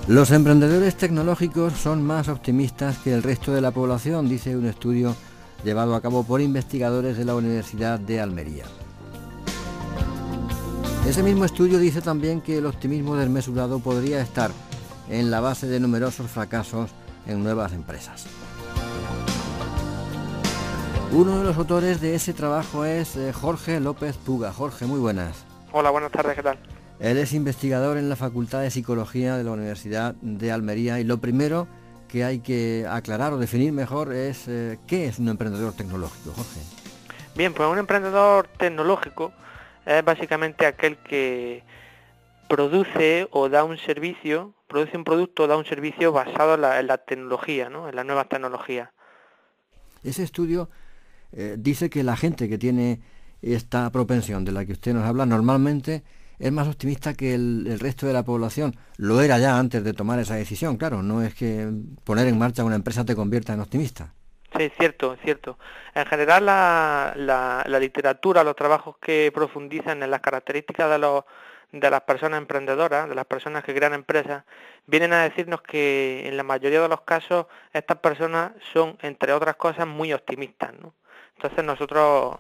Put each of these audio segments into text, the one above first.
Los emprendedores tecnológicos son más optimistas que el resto de la población, dice un estudio llevado a cabo por investigadores de la Universidad de Almería. Ese mismo estudio dice también que el optimismo desmesurado podría estar en la base de numerosos fracasos en nuevas empresas. Uno de los autores de ese trabajo es Jorge López Puga. Jorge, muy buenas. Hola, buenas tardes, ¿qué tal? Él es investigador en la Facultad de Psicología de la Universidad de Almería y lo primero que hay que aclarar o definir mejor es ¿qué es un emprendedor tecnológico, Jorge? Bien, pues un emprendedor tecnológico es básicamente aquel que produce o da un servicio, produce un producto o da un servicio basado en la tecnología, ¿no? En las nuevas tecnologías. Ese estudio dice que la gente que tiene esta propensión de la que usted nos habla normalmente es más optimista que el resto de la población. Lo era ya antes de tomar esa decisión, claro, no es que poner en marcha una empresa te convierta en optimista. Sí, es cierto, es cierto. En general la literatura, los trabajos que profundizan en las características de las personas emprendedoras, de las personas que crean empresas, vienen a decirnos que en la mayoría de los casos estas personas son, entre otras cosas, muy optimistas, ¿no? Entonces nosotros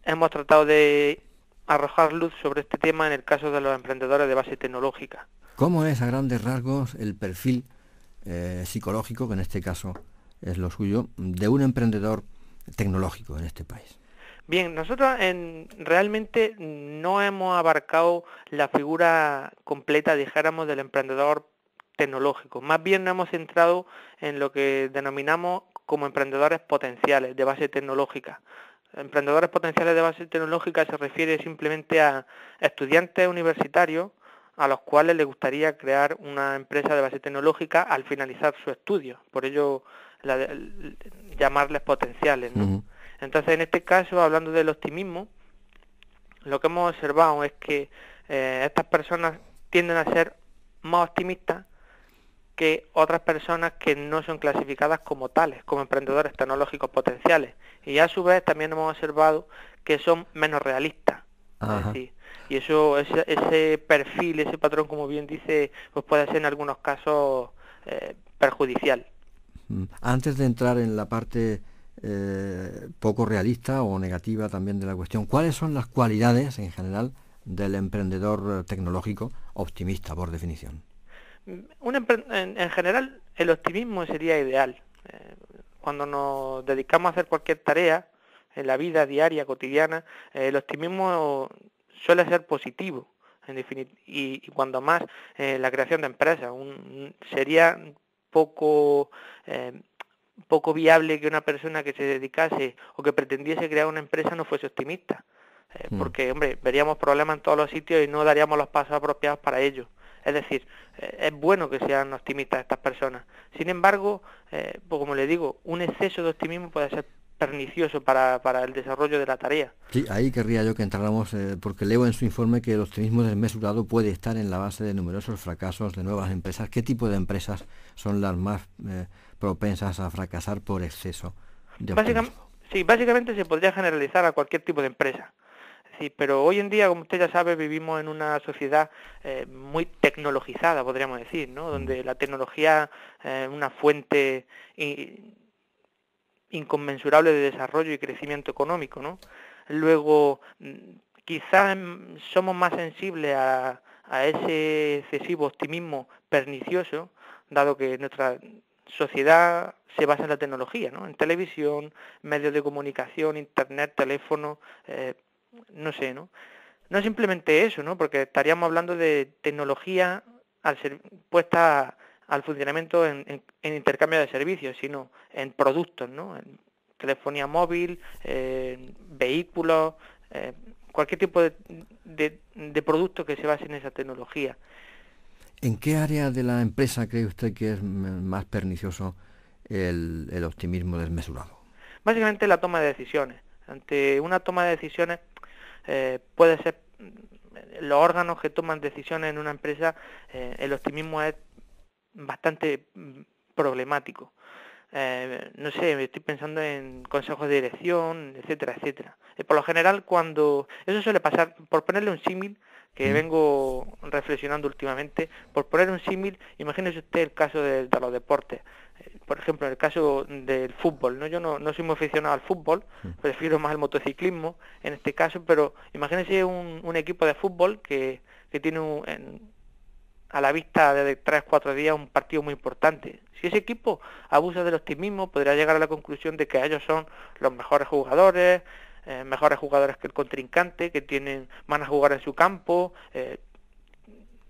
hemos tratado de arrojar luz sobre este tema en el caso de los emprendedores de base tecnológica. ¿Cómo es a grandes rasgos el perfil psicológico, que en este caso es lo suyo, de un emprendedor tecnológico en este país? Bien, nosotros realmente no hemos abarcado la figura completa, dijéramos, del emprendedor tecnológico. Más bien nos hemos centrado en lo que denominamos como emprendedores potenciales de base tecnológica. Emprendedores potenciales de base tecnológica se refiere simplemente a estudiantes universitarios a los cuales les gustaría crear una empresa de base tecnológica al finalizar su estudio. Por ello, llamarles potenciales, ¿no? Uh-huh. Entonces, en este caso, hablando del optimismo, lo que hemos observado es que estas personas tienden a ser más optimistas que otras personas que no son clasificadas como tales, como emprendedores tecnológicos potenciales. Y a su vez también hemos observado que son menos realistas. Es decir, y eso, ese perfil, ese patrón, como bien dice, pues puede ser en algunos casos perjudicial. Antes de entrar en la parte poco realista o negativa también de la cuestión, ¿cuáles son las cualidades en general del emprendedor tecnológico optimista, por definición? En general, el optimismo sería ideal. Cuando nos dedicamos a hacer cualquier tarea en la vida diaria, cotidiana, el optimismo suele ser positivo, y cuando más la creación de empresas. Sería poco, poco viable que una persona que se dedicase o que pretendiese crear una empresa no fuese optimista. Porque, hombre, veríamos problemas en todos los sitios y no daríamos los pasos apropiados para ello. Es decir, es bueno que sean optimistas estas personas. Sin embargo, pues como le digo, un exceso de optimismo puede ser pernicioso para el desarrollo de la tarea. Sí, ahí querría yo que entráramos, porque leo en su informe que el optimismo desmesurado puede estar en la base de numerosos fracasos de nuevas empresas. ¿Qué tipo de empresas son las más propensas a fracasar por exceso de optimismo? Básicamente se podría generalizar a cualquier tipo de empresa. Sí, pero hoy en día, como usted ya sabe, vivimos en una sociedad muy tecnologizada, podríamos decir, ¿no? Donde la tecnología es una fuente inconmensurable de desarrollo y crecimiento económico, ¿no? Luego, quizás somos más sensibles a ese excesivo optimismo pernicioso, dado que nuestra sociedad se basa en la tecnología, ¿no? En televisión, medios de comunicación, internet, teléfono, no sé, ¿no? No simplemente eso, ¿no? Porque estaríamos hablando de tecnología puesta al funcionamiento en intercambio de servicios, sino en productos, ¿no? En telefonía móvil, vehículos, cualquier tipo de producto que se base en esa tecnología. ¿En qué área de la empresa cree usted que es más pernicioso el optimismo desmesurado? Básicamente la toma de decisiones. Ante una toma de decisiones puede ser los órganos que toman decisiones en una empresa, el optimismo es bastante problemático. no sé, estoy pensando en consejos de dirección, etcétera, etcétera. Por lo general, cuando eso suele pasar, por ponerle un símil, que Mm. vengo reflexionando últimamente, por poner un símil, imagínese usted el caso de los deportes. Por ejemplo, en el caso del fútbol, ¿no? Yo no soy muy aficionado al fútbol, prefiero más el motociclismo en este caso, pero imagínese un equipo de fútbol que tiene a la vista de 3 o 4 días un partido muy importante. Si ese equipo abusa del optimismo, podrá llegar a la conclusión de que ellos son los mejores jugadores que el contrincante, que van a jugar en su campo,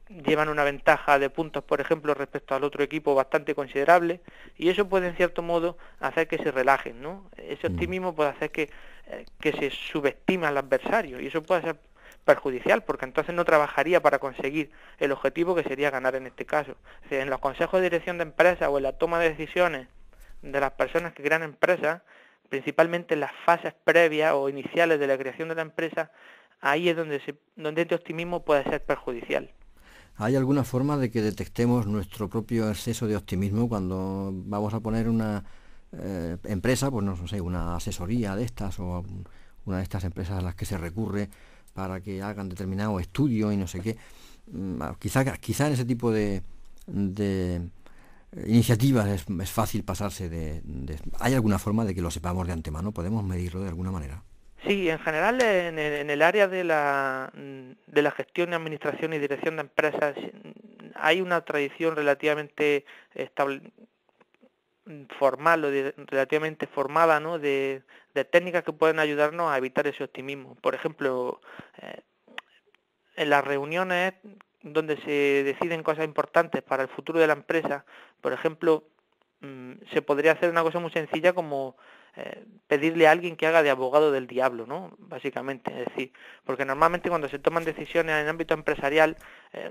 llevan una ventaja de puntos, por ejemplo, respecto al otro equipo bastante considerable, y eso puede en cierto modo hacer que se relajen, ¿no? Ese optimismo puede hacer que se subestime al adversario, y eso puede ser perjudicial, porque entonces no trabajaría para conseguir el objetivo que sería ganar en este caso. Es decir, en los consejos de dirección de empresas o en la toma de decisiones de las personas que crean empresas, principalmente en las fases previas o iniciales de la creación de la empresa, ahí es donde este optimismo puede ser perjudicial. ¿Hay alguna forma de que detectemos nuestro propio exceso de optimismo cuando vamos a poner una empresa, pues no sé, una asesoría de estas o una de estas empresas a las que se recurre para que hagan determinado estudio y no sé qué? Quizá en ese tipo de iniciativas es fácil pasarse ¿Hay alguna forma de que lo sepamos de antemano? ¿Podemos medirlo de alguna manera? Sí, en general en el área de la gestión, administración y dirección de empresas hay una tradición relativamente formal o relativamente formada, ¿no? de técnicas que pueden ayudarnos a evitar ese optimismo. Por ejemplo, en las reuniones donde se deciden cosas importantes para el futuro de la empresa, por ejemplo, se podría hacer una cosa muy sencilla como pedirle a alguien que haga de abogado del diablo, ¿no? Básicamente, es decir, porque normalmente cuando se toman decisiones en el ámbito empresarial,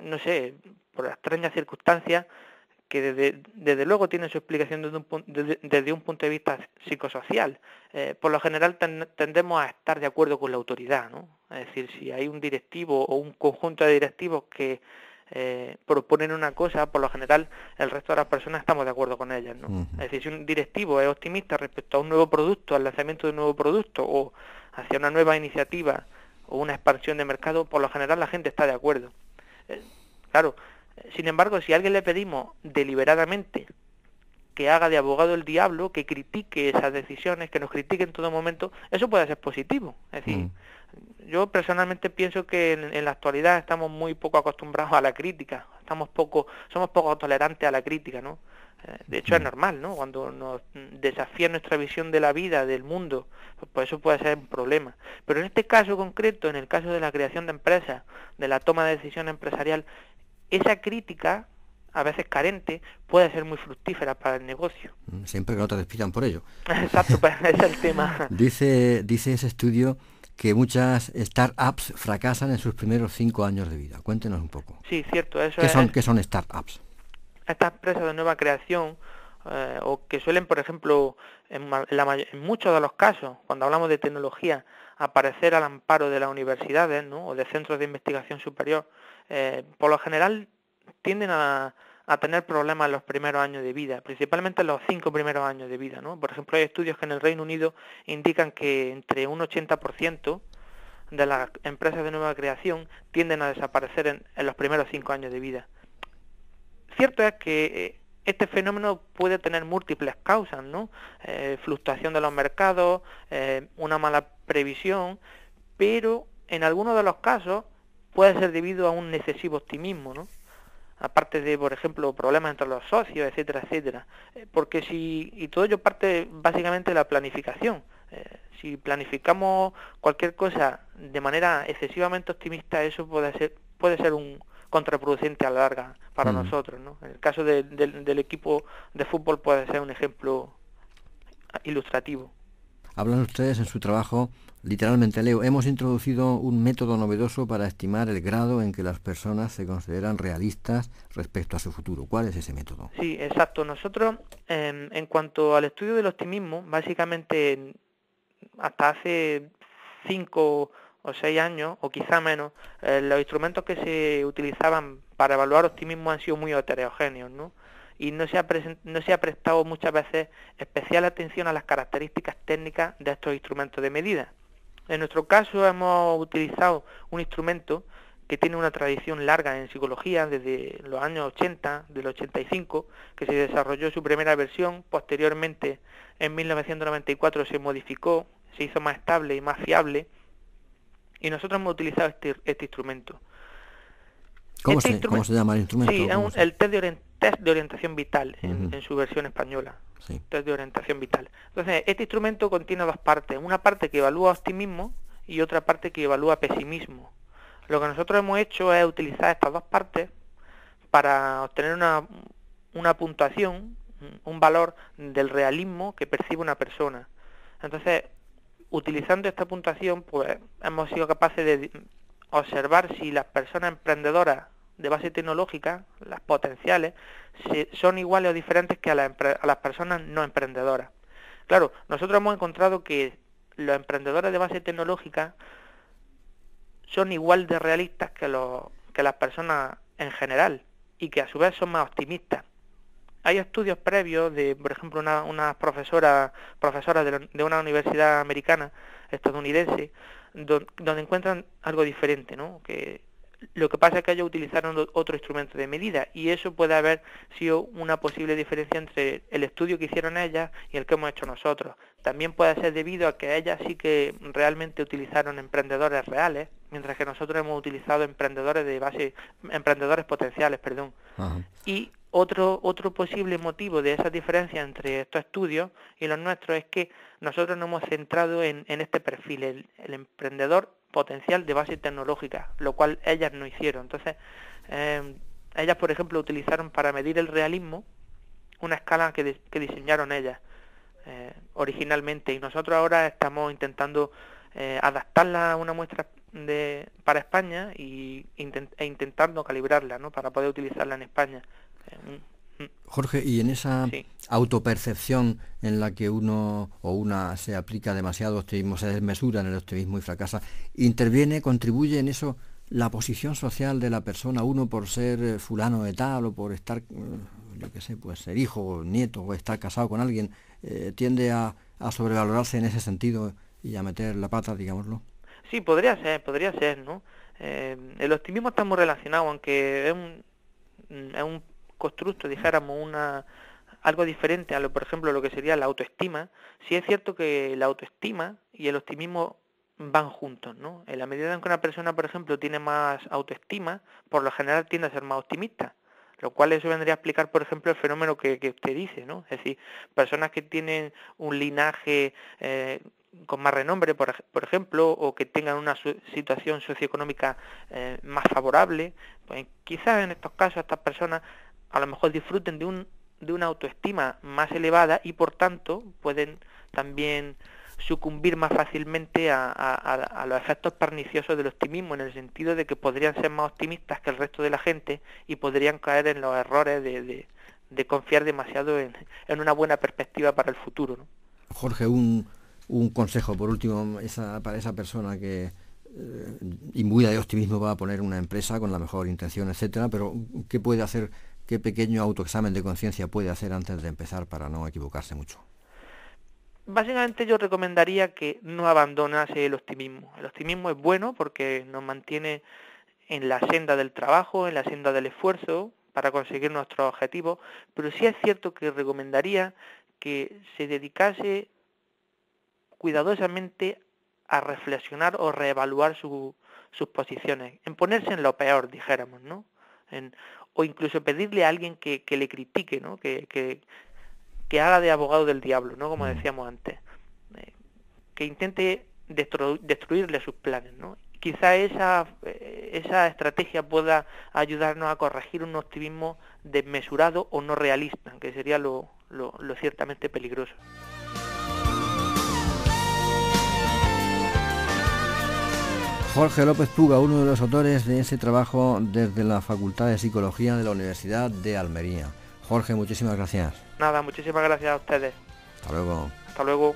no sé, por extrañas circunstancias, que desde luego tiene su explicación desde un punto de vista psicosocial. Por lo general tendemos a estar de acuerdo con la autoridad, ¿no? Es decir, si hay un directivo o un conjunto de directivos que proponen una cosa, por lo general el resto de las personas estamos de acuerdo con ellas, ¿no? Uh-huh. Es decir, si un directivo es optimista respecto a un nuevo producto, al lanzamiento de un nuevo producto o hacia una nueva iniciativa o una expansión de mercado, por lo general la gente está de acuerdo. Claro, sin embargo, si a alguien le pedimos deliberadamente que haga de abogado del diablo, que critique esas decisiones, que nos critique en todo momento, eso puede ser positivo. Es decir, yo personalmente pienso que en la actualidad estamos muy poco acostumbrados a la crítica, somos poco tolerantes a la crítica, ¿no? De hecho es normal, ¿no? Cuando nos desafía nuestra visión de la vida, del mundo, pues eso puede ser un problema. Pero en este caso concreto, en el caso de la creación de empresas, de la toma de decisión empresarial, esa crítica, a veces carente, puede ser muy fructífera para el negocio. Siempre que no te despidan por ello. Exacto, pues ese es el tema. Dice ese estudio que muchas startups fracasan en sus primeros 5 años de vida. Cuéntenos un poco. Sí, cierto. Eso ¿Qué son startups? Estas empresas de nueva creación, o que suelen, por ejemplo, en muchos de los casos, cuando hablamos de tecnología, aparecer al amparo de las universidades, ¿no? O de centros de investigación superior, por lo general tienden a tener problemas en los primeros años de vida, principalmente en los 5 primeros años de vida, ¿no? Por ejemplo, hay estudios que en el Reino Unido indican que entre un 80% de las empresas de nueva creación tienden a desaparecer en los primeros 5 años de vida. Cierto es que este fenómeno puede tener múltiples causas, ¿no? Fluctuación de los mercados, una mala previsión, pero en algunos de los casos puede ser debido a un excesivo optimismo, ¿no? Aparte de, por ejemplo, problemas entre los socios, etcétera, etcétera. Y todo ello parte básicamente de la planificación. Si planificamos cualquier cosa de manera excesivamente optimista, eso puede ser un contraproducente a la larga para nosotros, ¿no? En el caso del equipo de fútbol puede ser un ejemplo ilustrativo. Hablan ustedes en su trabajo, literalmente leo, hemos introducido un método novedoso para estimar el grado en que las personas se consideran realistas respecto a su futuro. ¿Cuál es ese método? Sí, exacto. Nosotros, en cuanto al estudio del optimismo, básicamente hasta hace 5 o 6 años, o quizá menos, los instrumentos que se utilizaban para evaluar optimismo han sido muy heterogéneos, ¿no? y no se ha prestado muchas veces especial atención a las características técnicas de estos instrumentos de medida. En nuestro caso hemos utilizado un instrumento que tiene una tradición larga en psicología desde los años 80, del 85, que se desarrolló su primera versión, posteriormente en 1994 se modificó, se hizo más estable y más fiable, y nosotros hemos utilizado este instrumento. ¿Cómo se llama el instrumento? Sí, es el test de orientación vital en su versión española. Sí. Test de orientación vital. Entonces, este instrumento contiene dos partes. Una parte que evalúa optimismo y otra parte que evalúa pesimismo. Lo que nosotros hemos hecho es utilizar estas dos partes para obtener una puntuación, un valor del realismo que percibe una persona. Entonces, utilizando esta puntuación, pues hemos sido capaces de observar si las personas emprendedoras de base tecnológica, las potenciales, son iguales o diferentes que a las personas no emprendedoras. Claro, nosotros hemos encontrado que los emprendedores de base tecnológica son igual de realistas que las personas en general y que a su vez son más optimistas. Hay estudios previos de, por ejemplo, una profesora de una universidad americana, estadounidense, donde encuentran algo diferente, ¿no? Que lo que pasa es que ellos utilizaron otro instrumento de medida y eso puede haber sido una posible diferencia entre el estudio que hicieron ellas y el que hemos hecho nosotros. También puede ser debido a que ellas sí que realmente utilizaron emprendedores reales, mientras que nosotros hemos utilizado emprendedores potenciales, perdón. Ajá. Y otro posible motivo de esa diferencia entre estos estudios y los nuestros es que nosotros nos hemos centrado en este perfil, el emprendedor potencial de base tecnológica, lo cual ellas no hicieron. Entonces, ellas, por ejemplo, utilizaron para medir el realismo una escala que diseñaron ellas originalmente, y nosotros ahora estamos intentando adaptarla a una muestra para España e intentando calibrarla, ¿no?, para poder utilizarla en España. Jorge, y en esa autopercepción en la que uno o una se aplica demasiado optimismo, se desmesura en el optimismo y fracasa, contribuye en eso la posición social de la persona, uno por ser fulano de tal o por estar, yo qué sé, pues ser hijo o nieto o estar casado con alguien, tiende a sobrevalorarse en ese sentido y a meter la pata, digámoslo. Sí, podría ser, ¿no? El optimismo está muy relacionado, aunque es un constructo, dijéramos, algo diferente a por ejemplo, lo que sería la autoestima. Sí es cierto que la autoestima y el optimismo van juntos, ¿no? En la medida en que una persona, por ejemplo, tiene más autoestima, por lo general tiende a ser más optimista, lo cual eso vendría a explicar, por ejemplo, el fenómeno que usted dice, ¿no? Es decir, personas que tienen un linaje con más renombre, por ejemplo, o que tengan una situación socioeconómica más favorable, pues quizás en estos casos estas personas a lo mejor disfruten de una autoestima más elevada y por tanto pueden también sucumbir más fácilmente a los efectos perniciosos del optimismo, en el sentido de que podrían ser más optimistas que el resto de la gente y podrían caer en los errores de confiar demasiado en una buena perspectiva para el futuro, ¿no? Jorge, un consejo por último para esa persona que imbuida de optimismo va a poner una empresa con la mejor intención, etcétera, pero ¿qué puede hacer? ¿Qué pequeño autoexamen de conciencia puede hacer antes de empezar para no equivocarse mucho? Básicamente yo recomendaría que no abandonase el optimismo. El optimismo es bueno porque nos mantiene en la senda del trabajo, en la senda del esfuerzo para conseguir nuestros objetivos, pero sí es cierto que recomendaría que se dedicase cuidadosamente a reflexionar o reevaluar sus posiciones, en ponerse en lo peor, dijéramos, ¿no? O incluso pedirle a alguien que le critique, ¿no? Que haga de abogado del diablo, ¿no?, como decíamos antes, que intente destruirle sus planes, ¿no? Quizá esa estrategia pueda ayudarnos a corregir un optimismo desmesurado o no realista, que sería lo ciertamente peligroso. Jorge López Puga, uno de los autores de ese trabajo desde la Facultad de Psicología de la Universidad de Almería. Jorge, muchísimas gracias. Nada, muchísimas gracias a ustedes. Hasta luego. Hasta luego.